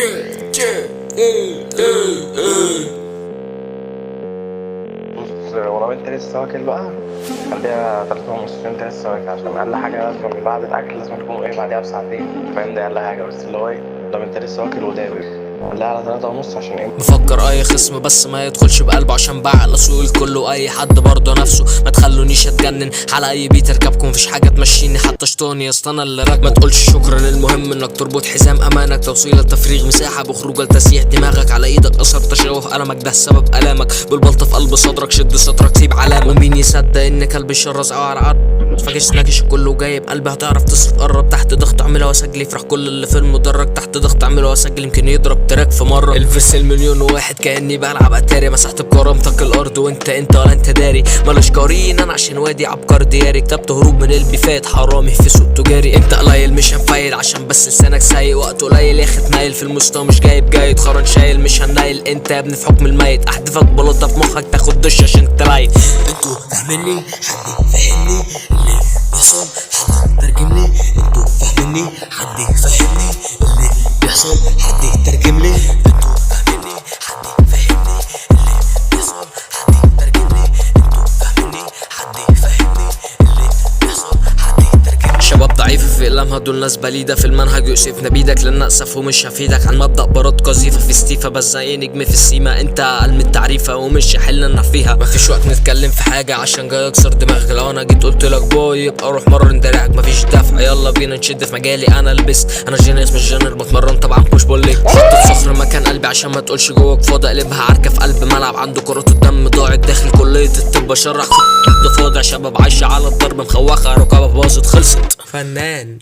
بص، ولو انت لسه واكل بقى خليها 3:30. انت لسه واكل عشان اقل حاجه لازم بعد الاكل لازم تكون بعدها بساعتين، فاهم؟ ده اقل حاجه، بس اللي هو لو انت لسه واكل ودابر خليها على 3:30 عشان بفكر اي خصم بس ما يدخلش بقلبه عشان بعقل اسوق الكل واي حد برضه نفسه. ما تخلونيش اتجنن على اي بيت اركبكم، مفيش حاجه تمشيني حتى شطوني يا اسطى انا اللي راكب. ما تقولش شكرا، المهم انك تربط حزام امانك، توصيل التفريغ مساحه بخروجه لتسيح دماغك، على ايدك اثر تشوه المك ده السبب المك، بالبلطه في قلب صدرك شد سترك سيب علامه. ومين يصدق ان كلب الشرس او على عرض فاكس ناكش كله جايب قلبي، هتعرف تصرف قرب تحت ضغط اعملها واسجل، يفرح كل اللي في المدرج تحت ضغط اعملها واسجل، يمكن يضرب تراك في مره. الفرس المليون وواحد كاني بلعب اتاري، مسحت بكرامتك الارض وانت ولا انت داري، ملاش قارين انا عشان وادي عبقر دياري، كتبت هروب من البيفات حرامي في سوق تجاري. انت قليل مش هنفايل عشان بس لسانك سايق، وقت قليل ياخد نايل في المستوى مش جايد خرن شايل مش هنايل، انت يا ابني في حكم الميت احدفك بلطه في مخك تاخد دش عشان تلاقي. انتوا فاهميني؟ حد فاهمني اللي بيحصل؟ حد ترجم لي؟ انتوا فاهميني؟ حد فاهمني اللي بيحصل؟ حد ترجم لي؟ انتوا فاهميني؟ حد فاهمني اللي بيحصل؟ حد ترجم لي؟ انتوا فاهميني؟ حد فاهمني اللي بيحصل؟ حد ترجم لي. شباب ضعيفه في اقلامها دول ناس بليده في المنهج يؤسفنا بيدك لان اسف ومش هفيدك، عن مبدا براد قذيفه في ستيفه بس زي نجم في السيما، انت اقل من التعريفه ومش حلنا فيها. مفيش وقت نتكلم في حاجه عشان جاي اكسر دماغك، لو انا جيت قلت لك باي يبقى روح مرن دراعك، مفيش دفع يلا بينا نشد في مجالي انا لبست، انا جينيس مش جنر بتمرن طبعا بوش بول ليج، حطيت صخر مكان قلبي عشان ما تقولش جواك فاضي، قلبها عركه في قلب ملعب عنده كرات الدم ضاعت داخل كليه الطب، شرح ده فاضع شباب عايشه على الضرب مخوخه ركابه باظت خلصت فنان.